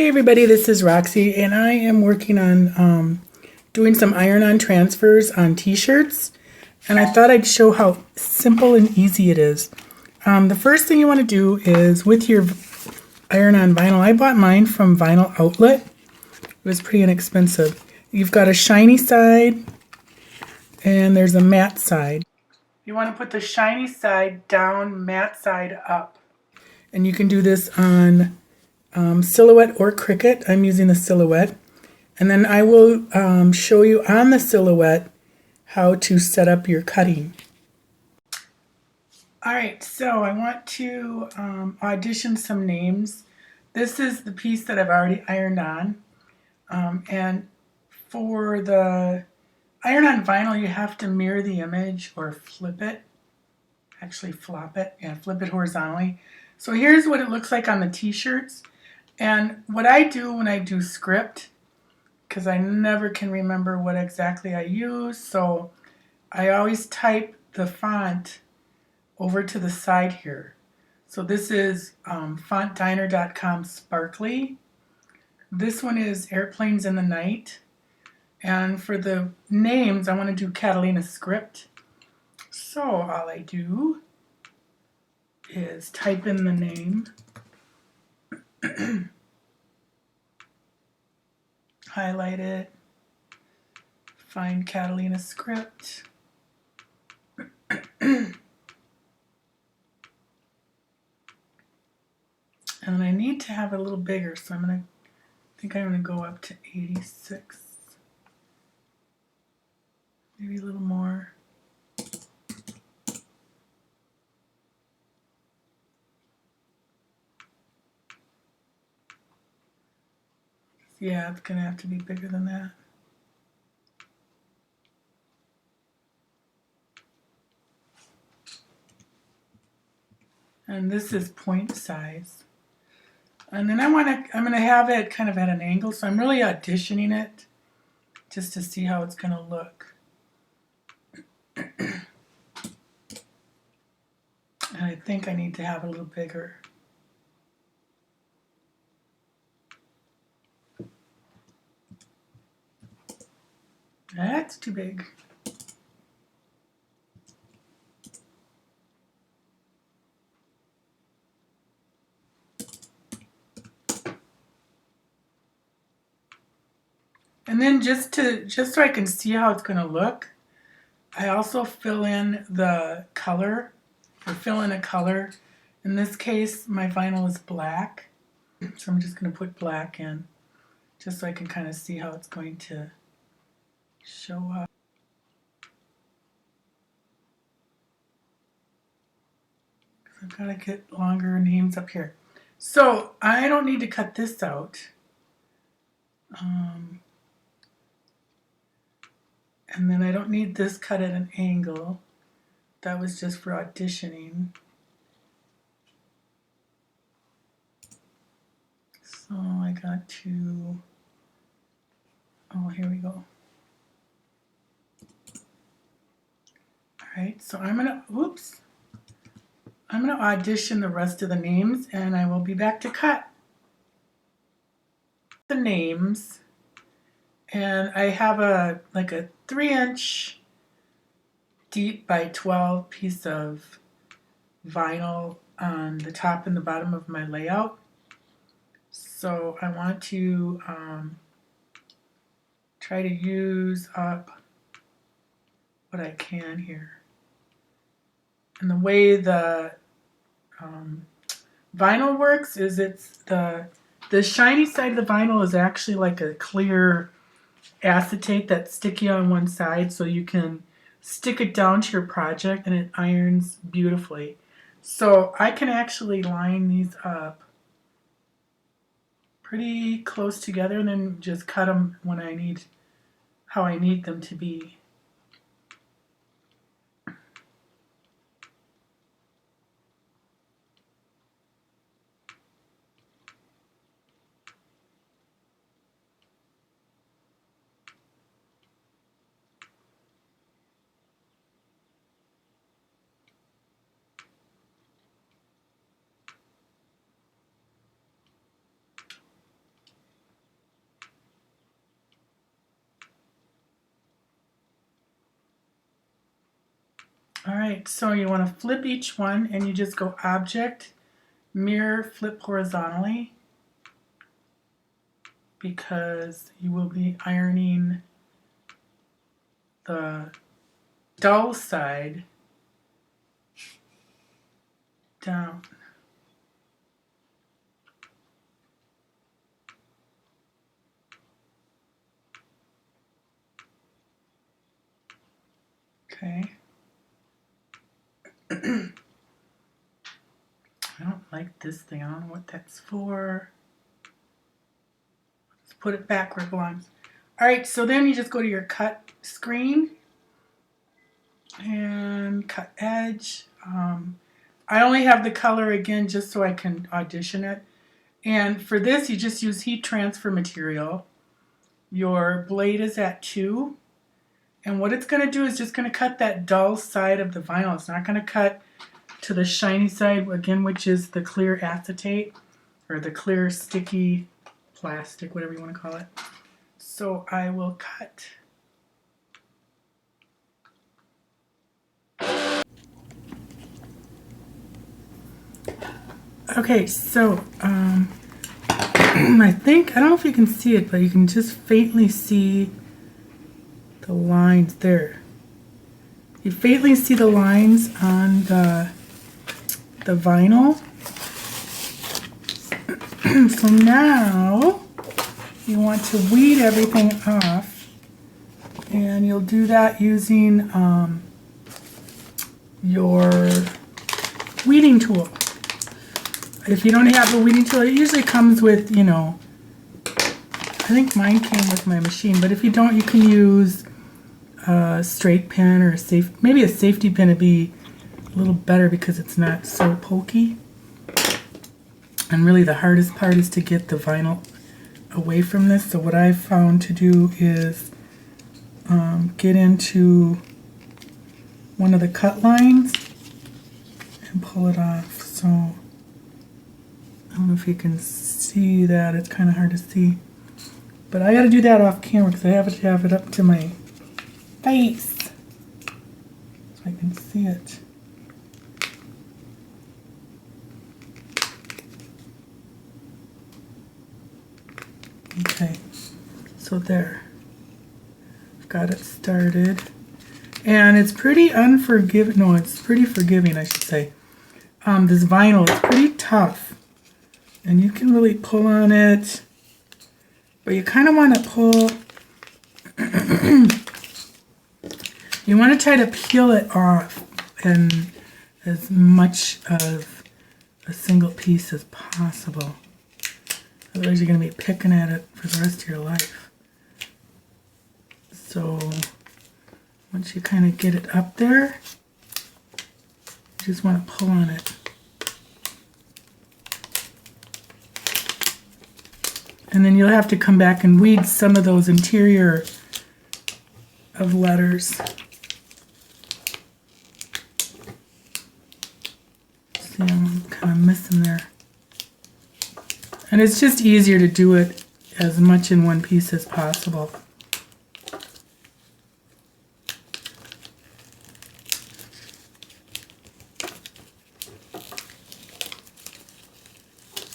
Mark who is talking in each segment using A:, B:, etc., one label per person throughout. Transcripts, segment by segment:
A: Hey everybody, this is Roxy and I am working on doing some iron-on transfers on t-shirts, and I thought I'd show how simple and easy it is. The first thing you want to do is with your iron-on vinyl, I bought mine from Vinyl Outlet. It was pretty inexpensive. You've got a shiny side and there's a matte side. You want to put the shiny side down, matte side up. And you can do this on Silhouette or Cricut. I'm using the Silhouette. And then I will show you on the Silhouette how to set up your cutting. Alright, so I want to audition some names. This is the piece that I've already ironed on. And for the iron-on vinyl, you have to mirror the image or flip it. Actually flop it. Yeah, flip it horizontally. So here's what it looks like on the t-shirts. And what I do when I do script, because I never can remember what exactly I use, so I always type the font over to the side here. So this is fontdiner.com Sparkly. This one is Airplanes in the Night. And for the names, I want to do Catalina Script. So all I do is type in the name, highlight it, find Catalina Script, and I need to have it a little bigger, so I think I'm going to go up to 86, maybe a little more. Yeah, it's going to have to be bigger than that. And this is point size. And then I'm going to have it kind of at an angle, so I'm really auditioning it just to see how it's going to look. And I think I need to have it a little bigger. That's too big. And then just so I can see how it's going to look, I also fill in the color, or fill in a color. In this case, my vinyl is black, so I'm just going to put black in, just so I can kind of see how it's going to show up. I've got to get longer names up here. So I don't need to cut this out. And then I don't need this cut at an angle. That was just for auditioning. So I got to, oh, here we go. Alright, so I'm gonna audition the rest of the names and I will be back to cut the names. And I have like a 3-inch deep by 12 piece of vinyl on the top and the bottom of my layout. So I want to try to use up what I can here. And the way the vinyl works is it's the shiny side of the vinyl is actually like a clear acetate that's sticky on one side, so you can stick it down to your project and it irons beautifully. So I can actually line these up pretty close together and then just cut them when I need, how I need them to be. All right, so you want to flip each one and you just go Object, Mirror, Flip horizontally, because you will be ironing the dull side down. Okay. I don't like this thing. I don't know what that's for. Let's put it back where it belongs. All right, so then you just go to your cut screen and cut edge. I only have the color again just so I can audition it. And for this, you just use heat transfer material. Your blade is at 2. And what it's going to do is just going to cut that dull side of the vinyl. It's not going to cut to the shiny side, again, which is the clear acetate or the clear sticky plastic, whatever you want to call it. So I will cut. Okay, so I think, I don't know if you can see it, but you can just faintly see the lines there. You faintly see the lines on the vinyl. So now you want to weed everything off, and you'll do that using your weeding tool. If you don't have a weeding tool, it usually comes with, you know, I think mine came with my machine, but if you don't, you can use a straight pin or maybe a safety pin would be a little better because it's not so pokey. And really the hardest part is to get the vinyl away from this. So what I've found to do is get into one of the cut lines and pull it off. So I don't know if you can see that. It's kind of hard to see. But I got to do that off camera because I have to have it up to my face so I can see it. Okay, so there. I've got it started. And it's pretty unforgiving. No, it's pretty forgiving, I should say. This vinyl is pretty tough. And you can really pull on it. But you kind of want to pull... you want to try to peel it off in as much of a single piece as possible. Otherwise you're going to be picking at it for the rest of your life. So once you kind of get it up there, you just want to pull on it. And then you'll have to come back and weed some of those interior of letters. See, I'm kind of missing there. And it's just easier to do it as much in one piece as possible.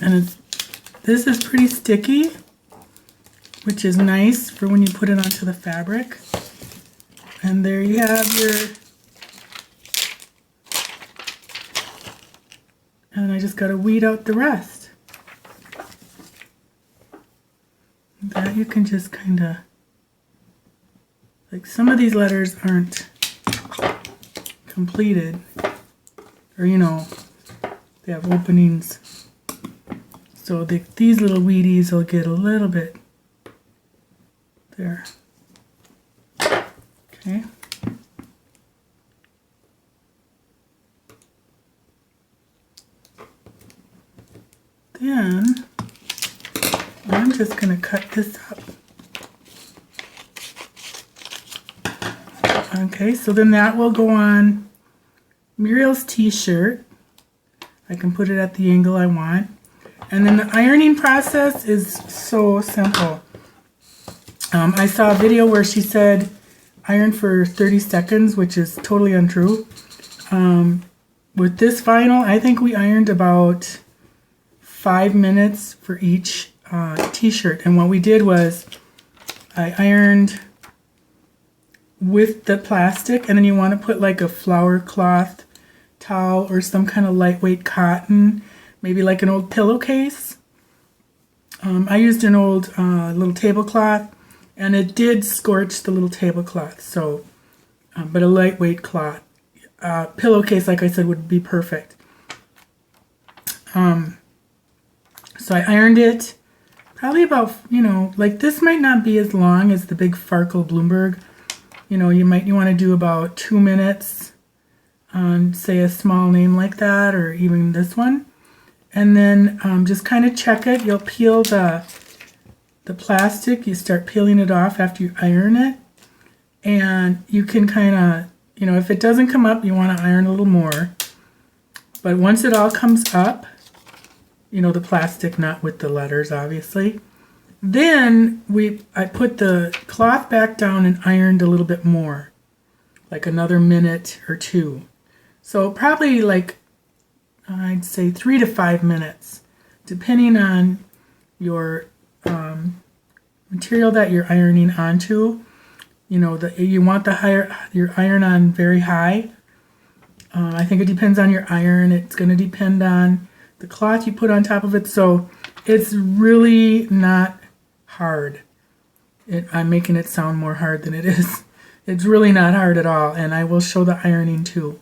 A: And this is pretty sticky, which is nice for when you put it onto the fabric. And there you have your... And I just got to weed out the rest. That you can just kind of... Like some of these letters aren't completed. Or, you know, they have openings. So these little weedies will get a little bit there. Okay. Then I'm just going to cut this up. Okay, so then that will go on Muriel's t-shirt. I can put it at the angle I want. And then the ironing process is so simple. I saw a video where she said iron for 30 seconds, which is totally untrue. With this vinyl, I think we ironed about 5 minutes for each t-shirt. And what we did was I ironed with the plastic, and then you want to put like a flour cloth towel or some kind of lightweight cotton, maybe like an old pillowcase. I used an old little tablecloth, and it did scorch the little tablecloth, so but a lightweight cloth. Pillowcase, like I said, would be perfect. So I ironed it probably about, like this might not be as long as the big Farkle Bloomberg. You want to do about 2 minutes on, say, a small name like that, or even this one. And then just kind of check it. You'll peel the plastic. You start peeling it off after you iron it. And you can kind of, if it doesn't come up, you want to iron a little more. But once it all comes up, the plastic, not with the letters, obviously. Then I put the cloth back down and ironed a little bit more, like another minute or two. So probably like, I'd say 3 to 5 minutes, depending on your material that you're ironing onto. You want your iron on very high. I think it depends on your iron. It's going to depend on the cloth you put on top of it. So it's really not hard. I'm making it sound more hard than it is. It's really not hard at all, and I will show the ironing too.